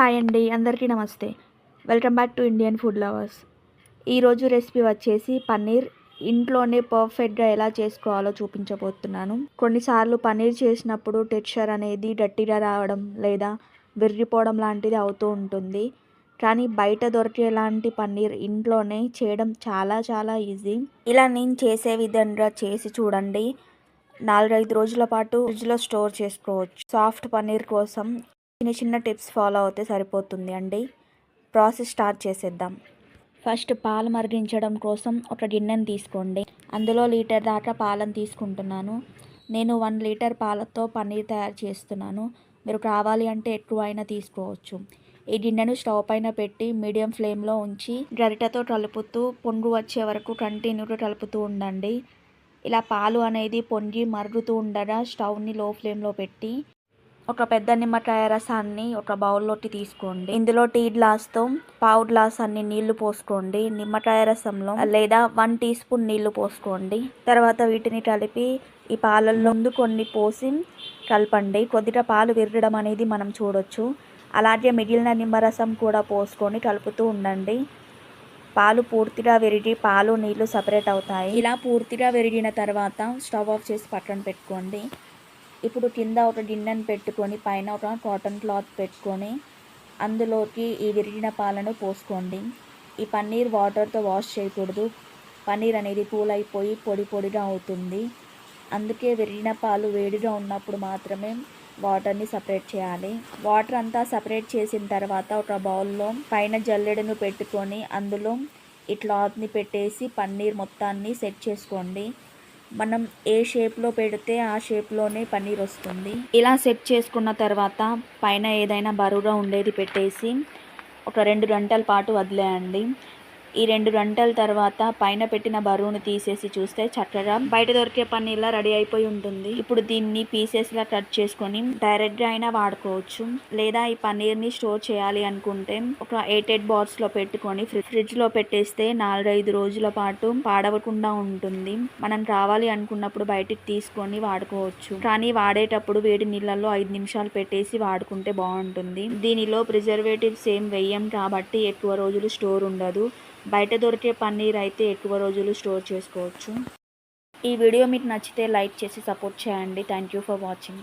Hi అండి, అందరికీ నమస్తే. Welcome back to Indian food lovers. ఈరోజు రెసిపీ వచ్చేసి పన్నీర్ ఇంట్లోనే పర్ఫెక్ట్గా ఎలా చేసుకోవాలో చూపించబోతున్నాను. కొన్నిసార్లు పన్నీర్ చేసినప్పుడు టెక్స్చర్ అనేది గట్టిగా రావడం లేదా విరిగిపోవడం లాంటిది అవుతూ ఉంటుంది. కానీ బయట దొరికేలాంటి పన్నీర్ ఇంట్లోనే చేయడం చాలా చాలా ఈజీ. ఇలా నేను చేసే విధంగా చేసి చూడండి. 4-5 రోజుల పాటు ఫ్రిడ్జ్లో స్టోర్ చేసుకోవచ్చు. సాఫ్ట్ పన్నీర్ కోసం చిన్న చిన్న టిప్స్ ఫాలో అవుతే సరిపోతుంది అండి. ప్రాసెస్ స్టార్ట్ చేసేద్దాం. ఫస్ట్ పాలు మరిగించడం కోసం ఒక గిన్నెను తీసుకోండి. అందులో లీటర్ దాకా పాలను తీసుకుంటున్నాను. నేను 1 లీటర్ పాలతో పన్నీర్ తయారు చేస్తున్నాను. మీరు కావాలి అంటే ఎక్కువైనా తీసుకోవచ్చు. ఈ గిన్నెను స్టవ్ పైన పెట్టి మీడియం ఫ్లేమ్లో ఉంచి గరిటెతో కలుపుతూ పొంగు వచ్చే వరకు కంటిన్యూగా కలుపుతూ ఉండండి. ఇలా పాలు అనేది పొంగి మరుగుతూ ఉండగా స్టవ్ని లో ఫ్లేమ్లో పెట్టి ఒక పెద్ద నిమ్మకాయ రసాన్ని ఒక బౌల్లోకి తీసుకోండి. ఇందులో టీ గ్లాస్తో పావు గ్లాస్ అన్ని నీళ్లు పోసుకోండి. నిమ్మకాయ రసంలో లేదా 1 టీ స్పూన్ నీళ్లు పోసుకోండి. తర్వాత వీటిని కలిపి ఈ పాలల్లో ముందు కొన్ని పోసి కలపండి. కొద్దిగా పాలు విరగడం అనేది మనం చూడొచ్చు. అలాగే మిగిలిన నిమ్మరసం కూడా పోసుకొని కలుపుతూ ఉండండి. పాలు పూర్తిగా విరిగి పాలు నీళ్లు సపరేట్ అవుతాయి. ఇలా పూర్తిగా విరిగిన తర్వాత స్టవ్ ఆఫ్ చేసి పక్కన పెట్టుకోండి. ఇప్పుడు కింద ఒక గిన్నెను పెట్టుకొని పైన ఒక కాటన్ క్లాత్ పెట్టుకొని అందులోకి ఈ విరిగిన పాలను పోసుకోండి. ఈ పన్నీర్ వాటర్తో వాష్ చేయకూడదు. పన్నీర్ అనేది కూల్ అయిపోయి పొడి పొడిగా అవుతుంది. అందుకే విరిగిన పాలు వేడిగా ఉన్నప్పుడు మాత్రమే వాటర్ని సపరేట్ చేయాలి. వాటర్ అంతా సపరేట్ చేసిన తర్వాత ఒక బౌల్లో పైన జల్లెడను పెట్టుకొని అందులో ఈ క్లాత్ని పెట్టేసి పన్నీర్ మొత్తాన్ని సెట్ చేసుకోండి. మనం ఏ షేప్లో పెడితే ఆ షేప్లోనే పన్నీర్ వస్తుంది. ఇలా సెట్ చేసుకున్న తర్వాత పైన ఏదైనా బరువుగా ఉండేది పెట్టేసి ఒక 2 గంటల పాటు వదిలేయండి. ఈ 2 గంటల తర్వాత పైన పెట్టిన బరువును తీసేసి చూస్తే చక్కగా బయట దొరికే పన్నీర్లా రెడీ అయిపోయి ఉంటుంది. ఇప్పుడు దీన్ని పీసెస్లా కట్ చేసుకొని డైరెక్ట్గా అయినా వాడుకోవచ్చు. లేదా ఈ పన్నీర్ని స్టోర్ చేయాలి అనుకుంటే ఒక 8 బాక్స్లో పెట్టుకొని ఫ్రిడ్జ్లో పెట్టేస్తే 4-5 రోజుల పాటు పాడవకుండా ఉంటుంది. మనం కావాలి అనుకున్నప్పుడు బయటికి తీసుకొని వాడుకోవచ్చు. కానీ వాడేటప్పుడు వేడి నీళ్ళల్లో 5 నిమిషాలు పెట్టేసి వాడుకుంటే బాగుంటుంది. దీనిలో ప్రిజర్వేటివ్స్ ఏం వేయం కాబట్టి ఎక్కువ రోజులు స్టోర్ ఉండదు. బయట దొరికే పన్నీర్ అయితే ఎక్కువ రోజులు స్టోర్ చేసుకోవచ్చు. ఈ వీడియో మీకు నచ్చితే లైక్ చేసి సపోర్ట్ చేయండి. Thank you for watching.